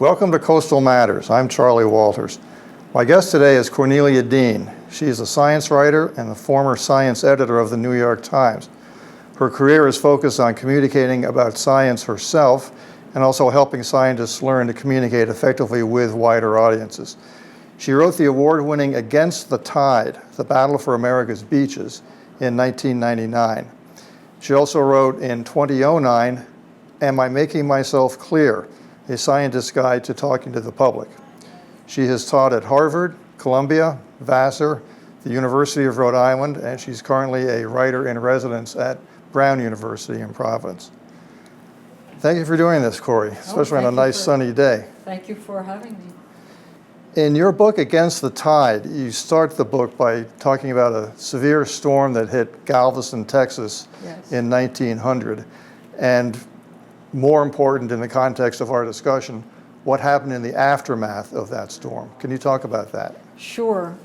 Welcome to Coastal Matters. I'm Charlie Walters. My guest today is Cornelia Dean. She is a science writer and the former science editor of the New York Times. Her career is focused on communicating about science herself and also helping scientists learn to communicate effectively with wider audiences. She wrote the award-winning Against the Tide, The Battle for America's Beaches in 1999. She also wrote in 2009, Am I Making Myself Clear? A Scientist's Guide to Talking to the Public. She has taught at Harvard, Columbia, Vassar, the University of Rhode Island, and she's currently a writer in residence at Brown University in Providence. Thank you for doing this, Corey, especially on a nice sunny day. Thank you for having me. In your book, Against the Tide, you start the book by talking about a severe storm that hit Galveston, Texas in 1900. And more important in the context of our discussion, what happened in the aftermath of that storm. Can you talk about that? Sure.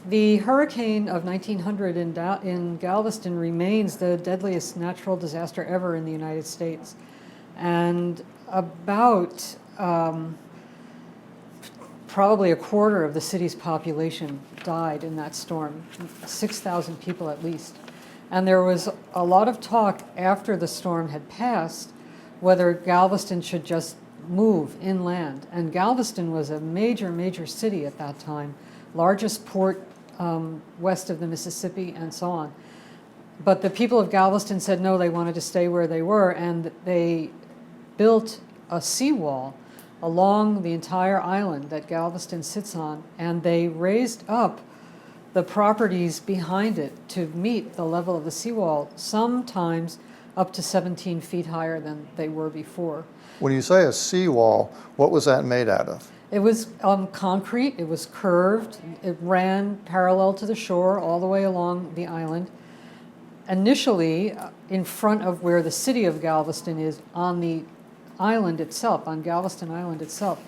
The hurricane of 1900 in Galveston remains the deadliest natural disaster ever in the United States. And about probably a quarter of the city's population died in that storm, 6,000 people at least. And there was a lot of talk after the storm had passed whether Galveston should just move inland. And Galveston was a major, major city at that time, largest port west of the Mississippi and so on. But the people of Galveston said no, they wanted to stay where they were, and they built a seawall along the entire island that Galveston sits on, and they raised up the properties behind it to meet the level of the seawall, sometimes up to 17 feet higher than they were before. When you say a seawall, what was that made out of? It was concrete, it was curved, it ran parallel to the shore all the way along the island. Initially, in front of where the city of Galveston is, on the island itself, on Galveston Island itself,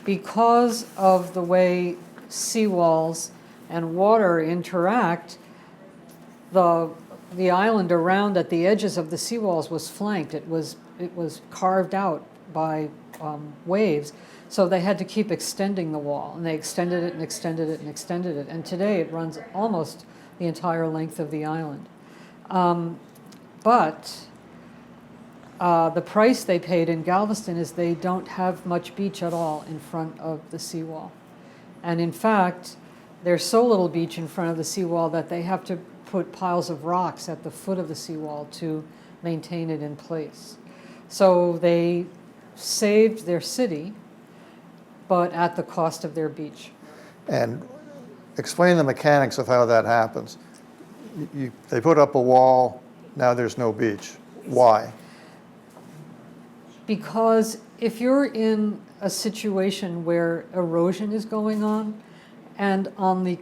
because of the way seawalls and water interact, the island around at the edges of the seawalls was flanked. It was carved out by waves, so they had to keep extending the wall, and they extended it and extended it and extended it, and today it runs almost the entire length of the island. But the price they paid in Galveston is they don't have much beach at all in front of the seawall. And in fact, there's so little beach in front of the seawall that they have to put piles of rocks at the foot of the seawall to maintain it in place. So they saved their city, but at the cost of their beach. And explain the mechanics of how that happens. They put up a wall, now there's no beach. Why? Because if you're in a situation where erosion is going on, and on the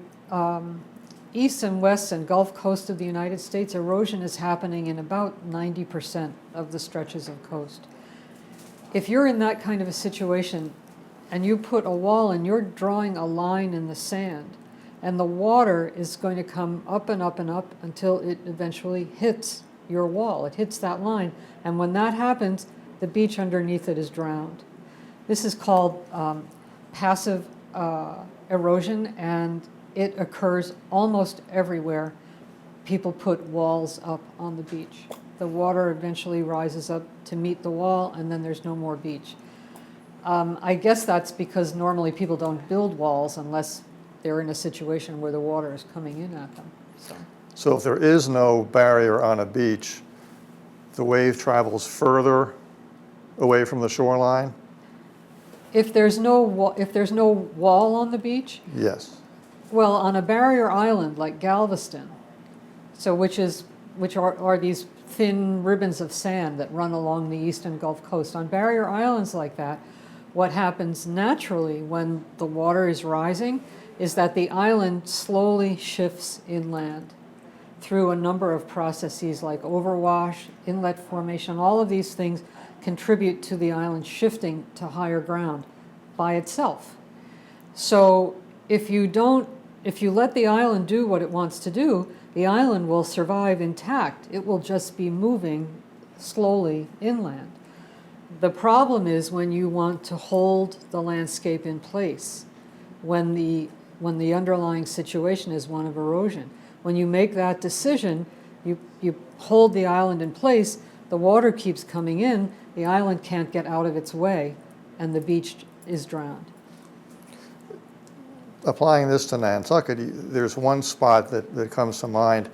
east and west and Gulf Coast of the United States, erosion is happening in about 90% of the stretches of coast. If you're in that kind of a situation and you put a wall and you're drawing a line in the sand, and the water is going to come up and up and up until it eventually hits your wall. It hits that line, and when that happens, the beach underneath it is drowned. This is called passive erosion, and it occurs almost everywhere people put walls up on the beach. The water eventually rises up to meet the wall, and then there's no more beach. I guess that's because normally people don't build walls unless they're in a situation where the water is coming in at them. So if there is no barrier on a beach, the wave travels further away from the shoreline? If there's no wall on the beach? Yes. Well, on a barrier island like Galveston, which are these thin ribbons of sand that run along the eastern Gulf Coast, on barrier islands like that, what happens naturally when the water is rising is that the island slowly shifts inland through a number of processes like overwash, inlet formation. All of these things contribute to the island shifting to higher ground by itself. So if you let the island do what it wants to do, the island will survive intact. It will just be moving slowly inland. The problem is when you want to hold the landscape in place, when the underlying situation is one of erosion. When you make that decision, you hold the island in place, the water keeps coming in, the island can't get out of its way, and the beach is drowned. Applying this to Nantucket, there's one spot that comes to mind.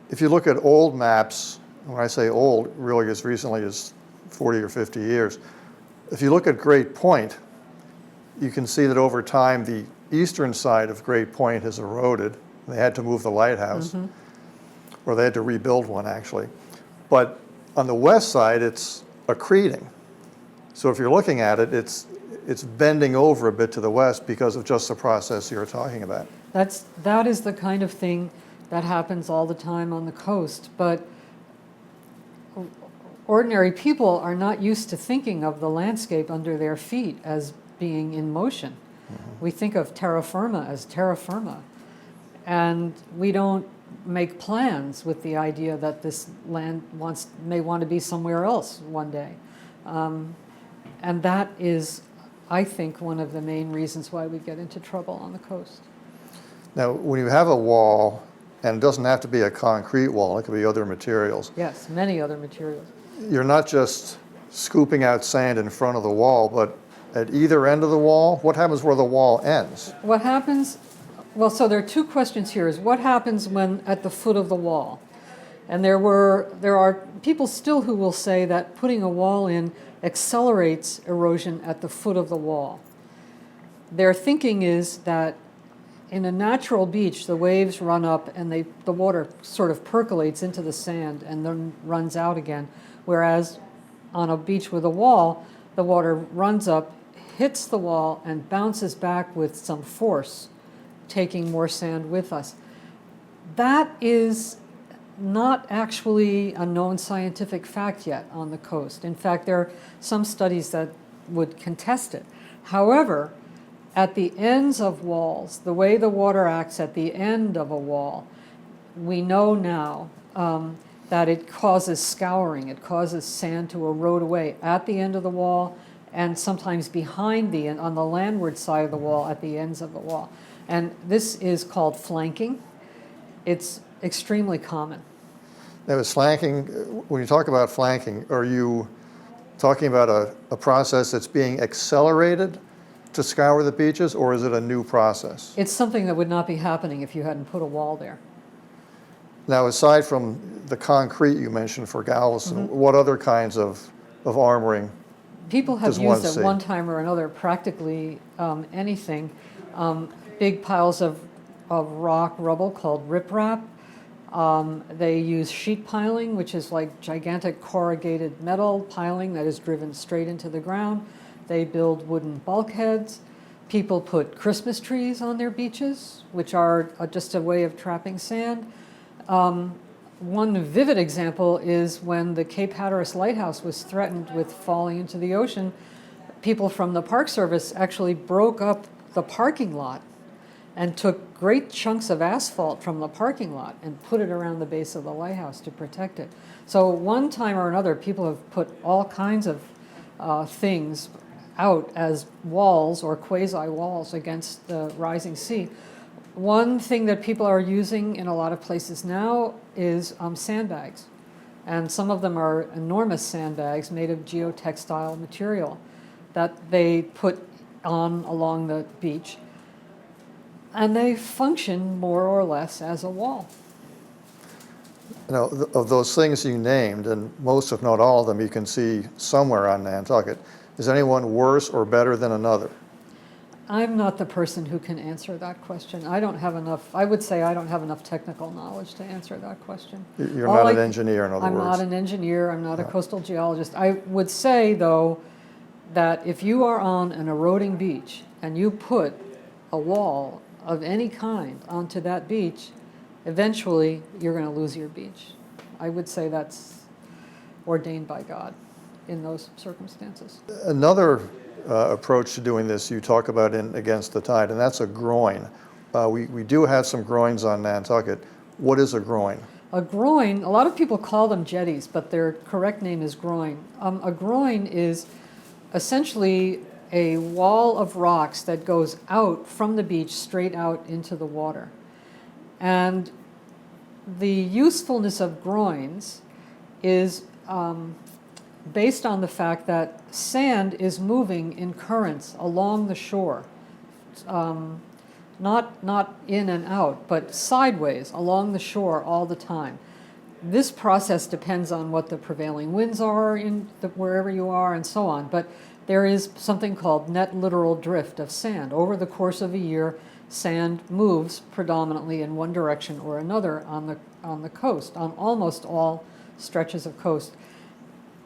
If you look at old maps, when I say old, really as recently as 40 or 50 years, if you look at Great Point, you can see that over time the eastern side of Great Point has eroded. They had to move the lighthouse, or they had to rebuild one actually. But on the west side, it's accreting. So if you're looking at it, it's bending over a bit to the west because of just the process you're talking about. That is the kind of thing that happens all the time on the coast, but ordinary people are not used to thinking of the landscape under their feet as being in motion. We think of terra firma as terra firma, and we don't make plans with the idea that this land may want to be somewhere else one day. And that is, I think, one of the main reasons why we get into trouble on the coast. Now, when you have a wall, and it doesn't have to be a concrete wall, it could be other materials. Yes, many other materials. You're not just scooping out sand in front of the wall, but at either end of the wall, what happens where the wall ends? What happens, well, so there are two questions here, is what happens when at the foot of the wall? And there are people still who will say that putting a wall in accelerates erosion at the foot of the wall. Their thinking is that in a natural beach, the waves run up and the water sort of percolates into the sand and then runs out again. Whereas on a beach with a wall, the water runs up, hits the wall, and bounces back with some force, taking more sand with us. That is not actually a known scientific fact yet on the coast. In fact, there are some studies that would contest it. However, at the ends of walls, the way the water acts at the end of a wall, we know now that it causes scouring. It causes sand to erode away at the end of the wall and sometimes behind on the landward side of the wall at the ends of the wall. And this is called flanking. It's extremely common. Now, is flanking, when you talk about flanking, are you talking about a process that's being accelerated to scour the beaches, or is it a new process? It's something that would not be happening if you hadn't put a wall there. Now, aside from the concrete you mentioned for Galveston, what other kinds of armoring People have does one used see? at one time or another practically anything. Big piles of rock rubble called riprap. They use sheet piling, which is like gigantic corrugated metal piling that is driven straight into the ground. They build wooden bulkheads. People put Christmas trees on their beaches, which are just a way of trapping sand. One vivid example is when the Cape Hatteras Lighthouse was threatened with falling into the ocean. People from the Park Service actually broke up the parking lot and took great chunks of asphalt from the parking lot and put it around the base of the lighthouse to protect it. So one time or another, people have put all kinds of things out as walls or quasi-walls against the rising sea. One thing that people are using in a lot of places now is sandbags. And some of them are enormous sandbags made of geotextile material that they put on along the beach. And they function more or less as a wall. You know, of those things you named, and most if not all of them you can see somewhere on Nantucket, is anyone worse or better than another? I'm not the person who can answer that question. I would say I don't have enough technical knowledge to answer that question. You're not an engineer, in other words. I'm not an engineer, I'm not a coastal geologist. I would say, though, that if you are on an eroding beach and you put a wall of any kind onto that beach, eventually you're going to lose your beach. I would say that's ordained by God in those circumstances. Another approach to doing this you talk about in Against the Tide, and that's a groin. We do have some groins on Nantucket. What is a groin? A groin, a lot of people call them jetties, but their correct name is groin. A groin is essentially a wall of rocks that goes out from the beach straight out into the water. And the usefulness of groins is based on the fact that sand is moving in currents along the shore, not in and out, but sideways along the shore all the time. This process depends on what the prevailing winds are wherever you are and so on, but there is something called net literal drift of sand. Over the course of a year, sand moves predominantly in one direction or another on the coast, on almost all stretches of coast.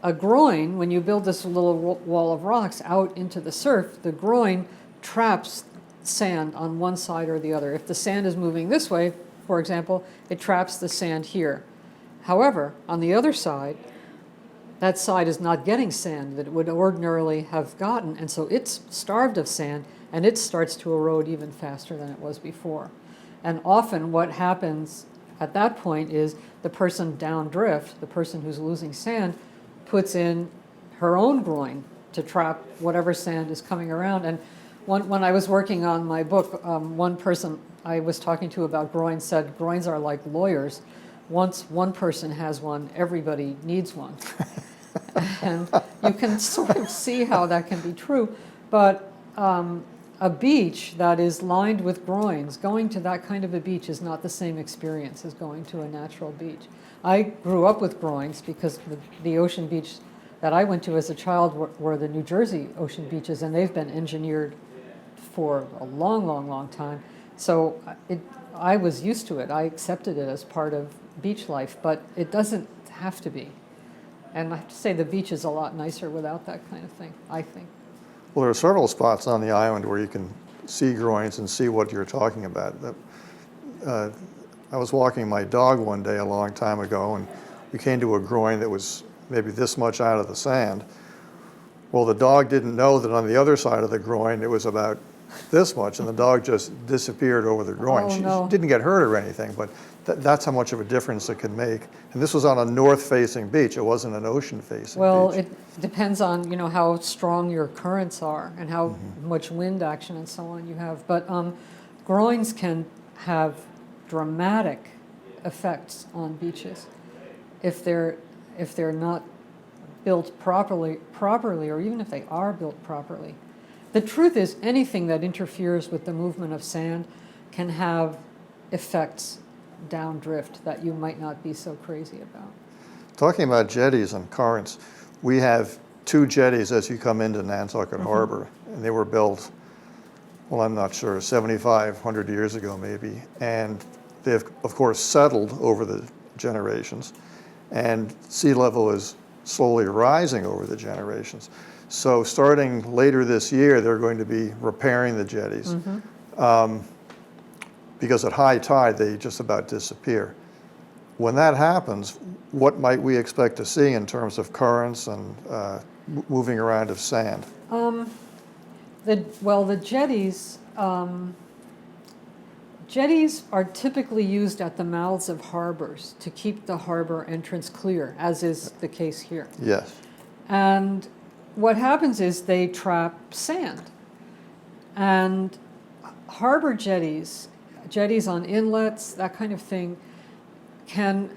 A groin, when you build this little wall of rocks out into the surf, the groin traps sand on one side or the other. If the sand is moving this way, for example, it traps the sand here. However, on the other side, that side is not getting sand that it would ordinarily have gotten, and so it's starved of sand, and it starts to erode even faster than it was before. And often what happens at that point is the person downdrift, the person who's losing sand, puts in her own groin to trap whatever sand is coming around. And when I was working on my book, one person I was talking to about groins said, groins are like lawyers. Once one person has one, everybody needs one. And you can sort of see how that can be true. But a beach that is lined with groins, going to that kind of a beach is not the same experience as going to a natural beach. I grew up with groins because the ocean beach that I went to as a child were the New Jersey ocean beaches, and they've been engineered for a long, long, long time. So I was used to it. I accepted it as part of beach life, but it doesn't have to be. And I have to say the beach is a lot nicer without that kind of thing, I think. Well, there are several spots on the island where you can see groins and see what you're talking about. I was walking my dog one day a long time ago, and we came to a groin that was maybe this much out of the sand. Well, the dog didn't know that on the other side of the groin it was about this much, and the dog just disappeared over the groin. Oh, no. She didn't get hurt or anything, but that's how much of a difference it can make. And this was on a north-facing beach. It wasn't an ocean-facing Well, beach. it depends on how strong your currents are and how much wind action and so on you have. But groins can have dramatic effects on beaches if they're not built properly, or even if they are built properly. The truth is, anything that interferes with the movement of sand can have effects downdrift that you might not be so crazy about. Talking about jetties and currents, we have two jetties as you come into Nantucket Harbor, and they were built, well, I'm not sure, 7,500 years ago maybe, and they've, of course, settled over the generations, and sea level is slowly rising over the generations. So starting later this year, they're going to be repairing the jetties. Because at high tide, they just about disappear. When that happens, what might we expect to see in terms of currents and moving around of sand? The jetties are typically used at the mouths of harbors to keep the harbor entrance clear, as is the case here. Yes. And what happens is they trap sand. And harbor jetties on inlets, that kind of thing, can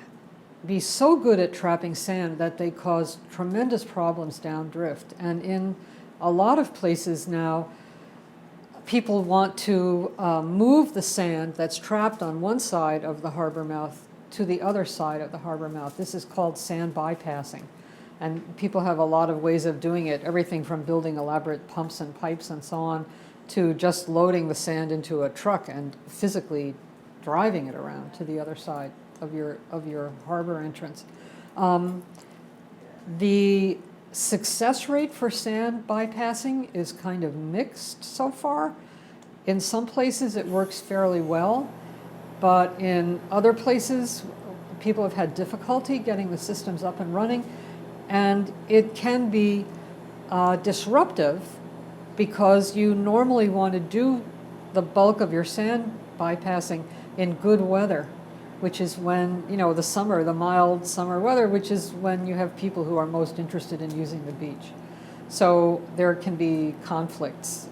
be so good at trapping sand that they cause tremendous problems downdrift. And in a lot of places now, people want to move the sand that's trapped on one side of the harbor mouth to the other side of the harbor mouth. This is called sand bypassing. And people have a lot of ways of doing it, everything from building elaborate pumps and pipes and so on, to just loading the sand into a truck and physically driving it around to the other side of your harbor entrance. The success rate for sand bypassing is kind of mixed so far. In some places it works fairly well, but in other places people have had difficulty getting the systems up and running, and it can be disruptive because you normally want to do the bulk of your sand bypassing in good weather which is when, the summer, the mild summer weather, which is when you have people who are most interested in using the beach. So there can be conflicts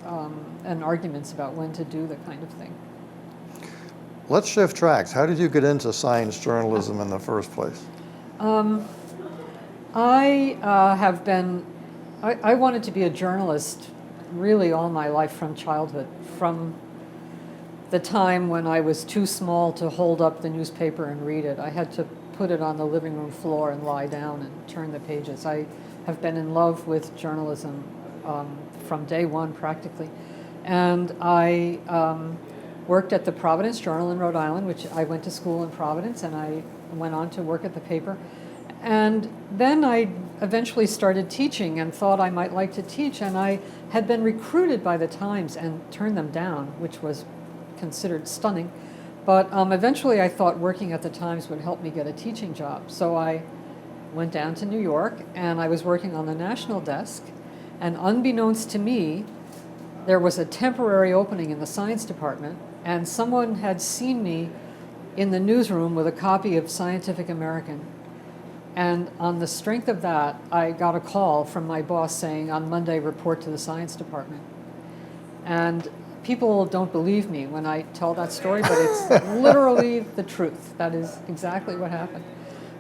and arguments about when to do the kind of thing. Let's shift tracks. How did you get into science journalism in the first place? I wanted to be a journalist really all my life from childhood, from the time when I was too small to hold up the newspaper and read it. I had to put it on the living room floor and lie down and turn the pages. I have been in love with journalism from day one practically. And I worked at the Providence Journal in Rhode Island, which I went to school in Providence, and I went on to work at the paper. And then I eventually started teaching and thought I might like to teach, and I had been recruited by the Times and turned them down, which was considered stunning. But eventually I thought working at the Times would help me get a teaching job. So I went down to New York, and I was working on the national desk, and unbeknownst to me, there was a temporary opening in the science department, and someone had seen me in the newsroom with a copy of Scientific American. And on the strength of that, I got a call from my boss saying, on Monday, report to the science department. And people don't believe me when I tell that story, but it's literally the truth. That is exactly what happened.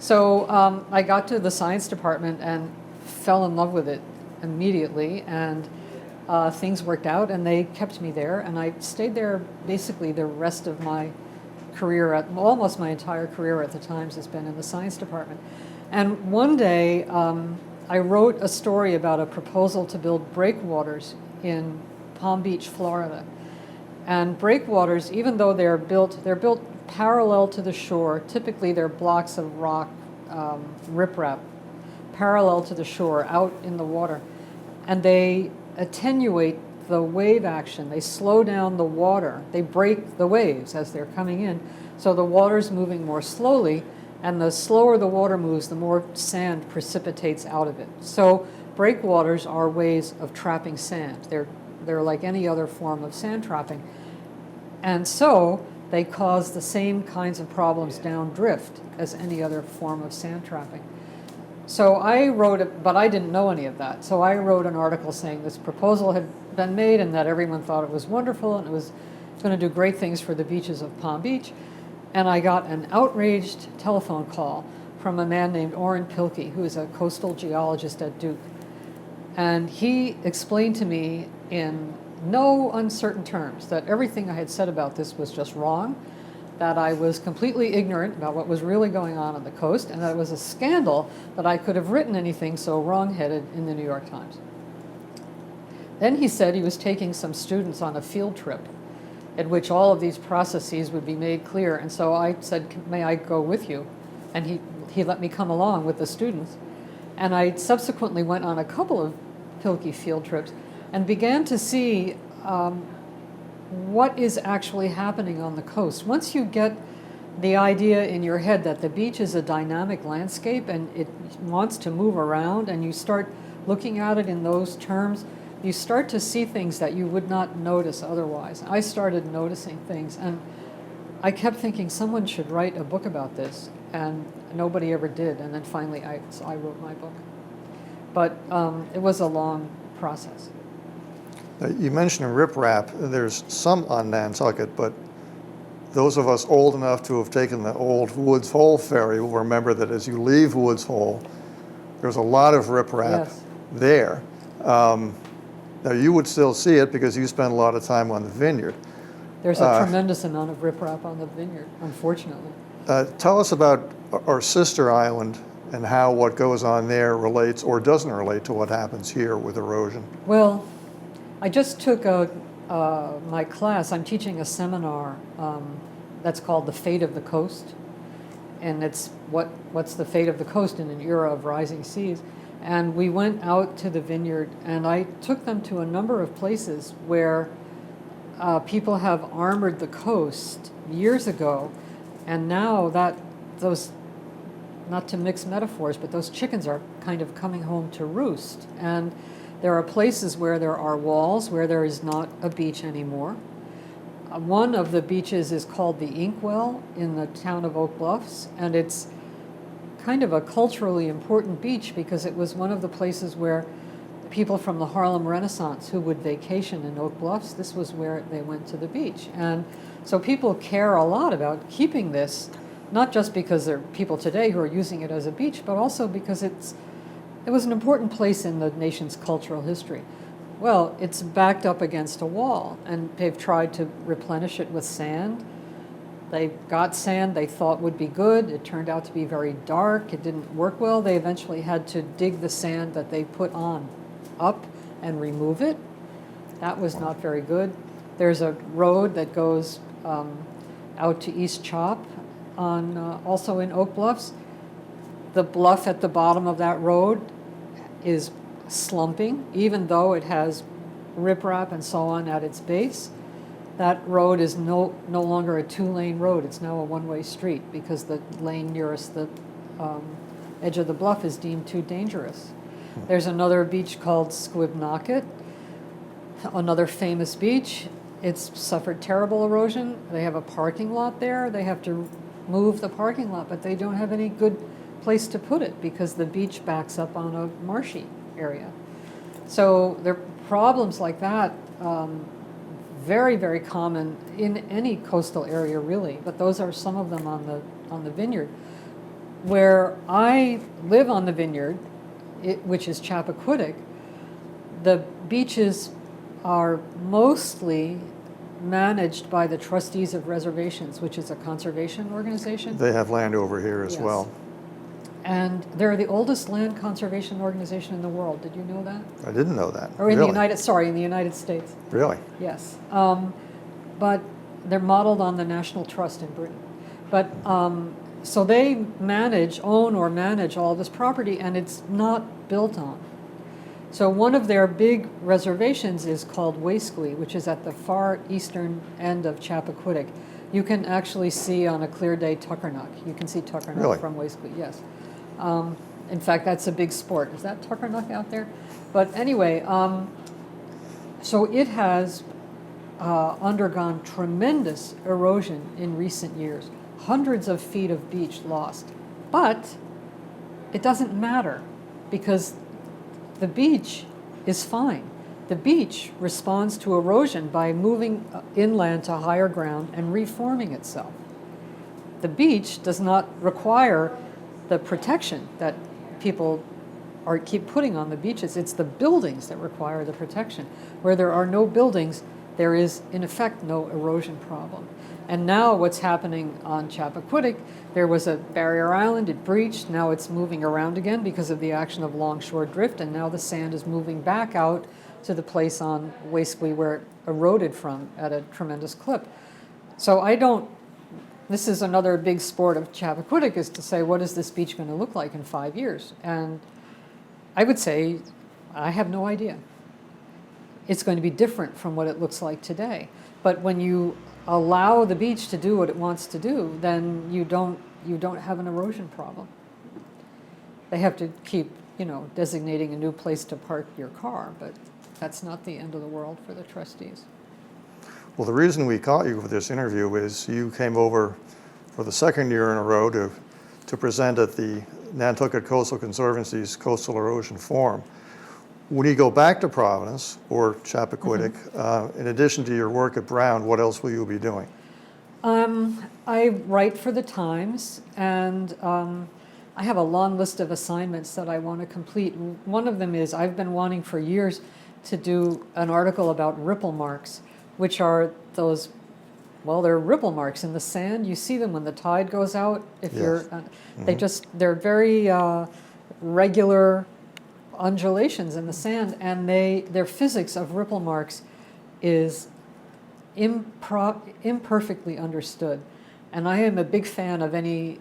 So I got to the science department and fell in love with it immediately, and things worked out, and they kept me there, and I stayed there basically the rest of my career, almost my entire career at the Times has been in the science department. And one day, I wrote a story about a proposal to build breakwaters in Palm Beach, Florida. And breakwaters, even though they're built parallel to the shore. Typically, they're blocks of rock, riprap, parallel to the shore, out in the water. And they attenuate the wave action. They slow down the water. They break the waves as they're coming in. So the water's moving more slowly, and the slower the water moves, the more sand precipitates out of it. So breakwaters are ways of trapping sand. They're like any other form of sand trapping. And so they cause the same kinds of problems downdrift as any other form of sand trapping. So I wrote it, but I didn't know any of that. So I wrote an article saying this proposal had been made and that everyone thought it was wonderful and it was going to do great things for the beaches of Palm Beach. And I got an outraged telephone call from a man named Orrin Pilkey, who is a coastal geologist at Duke. And he explained to me in no uncertain terms that everything I had said about this was just wrong, that I was completely ignorant about what was really going on the coast, and that it was a scandal that I could have written anything so wrong-headed in the New York Times. Then he said he was taking some students on a field trip at which all of these processes would be made clear. And so I said, may I go with you? And he let me come along with the students. And I subsequently went on a couple of Pilkey field trips and began to see what is actually happening on the coast. Once you get the idea in your head that the beach is a dynamic landscape and it wants to move around, and you start looking at it in those terms, you start to see things that you would not notice otherwise. I started noticing things, and I kept thinking someone should write a book about this, and nobody ever did. And then finally I wrote my book. But it was a long process. You mentioned riprap. There's some on Nantucket, but those of us old enough to have taken the old Woods Hole ferry will remember that as you leave Woods Hole, there's a lot of riprap there. Now, you would still see it because you spend a lot of time on the vineyard. There's a tremendous amount of riprap on the vineyard, unfortunately. Tell us about our sister island and how what goes on there relates or doesn't relate to what happens here with erosion. Well, I just took my class. I'm teaching a seminar that's called The Fate of the Coast. And it's what's the fate of the coast in an era of rising seas. And we went out to the vineyard, and I took them to a number of places where people have armored the coast years ago, and now those, not to mix metaphors, but those chickens are kind of coming home to roost. And there are places where there are walls, where there is not a beach anymore. One of the beaches is called the Inkwell in the town of Oak Bluffs, and it's kind of a culturally important beach because it was one of the places where people from the Harlem Renaissance who would vacation in Oak Bluffs, this was where they went to the beach. And so people care a lot about keeping this, not just because there are people today who are using it as a beach, but also because it was an important place in the nation's cultural history. Well, it's backed up against a wall, and they've tried to replenish it with sand. They got sand they thought would be good. It turned out to be very dark. It didn't work well. They eventually had to dig the sand that they put on up and remove it. That was not very good. There's a road that goes out to East Chop, also in Oak Bluffs. The bluff at the bottom of that road is slumping, even though it has riprap and so on at its base. That road is no longer a two-lane road. It's now a one-way street because the lane nearest the edge of the bluff is deemed too dangerous. There's another beach called Squibnocket, another famous beach. It's suffered terrible erosion. They have a parking lot there. They have to move the parking lot, but they don't have any good place to put it because the beach backs up on a marshy area. So there are problems like that, very, very common in any coastal area, really. But those are some of them on the vineyard. Where I live on the vineyard, which is Chappaquiddick, the beaches are mostly managed by the Trustees of Reservations, which is a conservation organization. They have land over here as Yes. well. And they're the oldest land conservation organization in the world. Did you know that? I didn't know that. Or in Really? in the United States. Really? Yes. But they're modeled on the National Trust in Britain. But so they own or manage all this property, and it's not built on. So one of their big reservations is called Waisquy, which is at the far eastern end of Chappaquiddick. You can actually see on a clear day Tuckernuck. You can see Tuckernuck Really? from Waisquy, yes. In fact, that's a big sport. Is that Tuckernuck out there? But anyway, so it has undergone tremendous erosion in recent years. Hundreds of feet of beach lost. But it doesn't matter because the beach is fine. The beach responds to erosion by moving inland to higher ground and reforming itself. The beach does not require the protection that people keep putting on the beaches. It's the buildings that require the protection. Where there are no buildings, there is, in effect, no erosion problem. And now what's happening on Chappaquiddick, there was a barrier island, it breached, now it's moving around again because of the action of longshore drift, and now the sand is moving back out to the place on Waisquy where it eroded from at a tremendous clip. So this is another big sport of Chappaquiddick, is to say, what is this beach going to look like in 5 years? And I would say, I have no idea. It's going to be different from what it looks like today. But when you allow the beach to do what it wants to do, then you don't have an erosion problem. They have to keep, designating a new place to park your car, but that's not the end of the world for the trustees. Well, the reason we caught you for this interview is you came over for the second year in a row to present at the Nantucket Coastal Conservancy's Coastal Erosion Forum. When you go back to Providence or Chappaquiddick, in addition to your work at Brown, what else will you be doing? I write for the Times, and I have a long list of assignments that I want to complete. One of them is I've been wanting for years to do an article about ripple marks, which are those, they're ripple marks in the sand. You see them when the tide goes out. Yes. They're very regular undulations in the sand, and their physics of ripple marks is imperfectly understood. And I am a big fan of any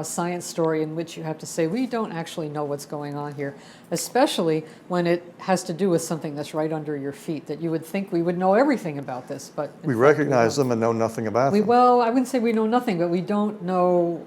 science story in which you have to say, we don't actually know what's going on here, especially when it has to do with something that's right under your feet, that you would think we would know everything about this, but we recognize them and know nothing about them. Well, I wouldn't say we know nothing, but we don't know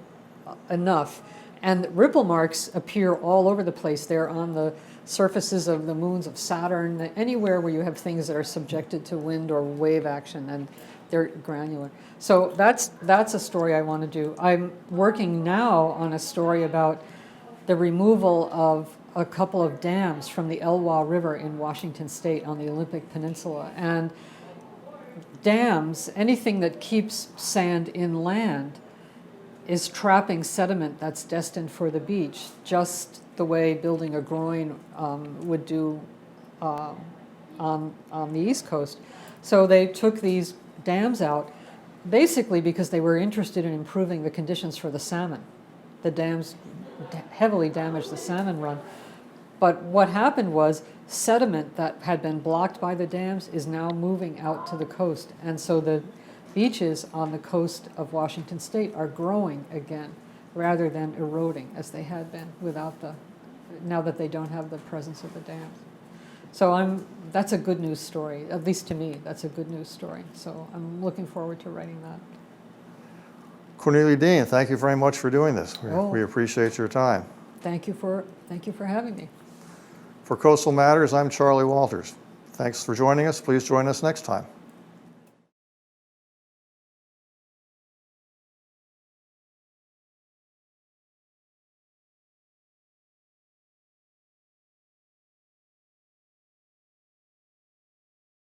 enough. And ripple marks appear all over the place. They're on the surfaces of the moons of Saturn, anywhere where you have things that are subjected to wind or wave action. And They're granular. So that's a story I want to do. I'm working now on a story about the removal of a couple of dams from the Elwha River in Washington State on the Olympic Peninsula. And dams, anything that keeps sand inland, is trapping sediment that's destined for the beach, just the way building a groin would do on the East Coast. So they took these dams out basically because they were interested in improving the conditions for the salmon. The dams heavily damaged the salmon run. But what happened was sediment that had been blocked by the dams is now moving out to the coast. And so the beaches on the coast of Washington State are growing again rather than eroding as they had been now that they don't have the presence of the dams. So that's a good news story, at least to me, that's a good news story. So I'm looking forward to writing that. Cornelia Dean, thank you very much for doing this. Oh. We appreciate your time. Thank you for having me. For Coastal Matters, I'm Charlie Walters. Thanks for joining us. Please join us next time.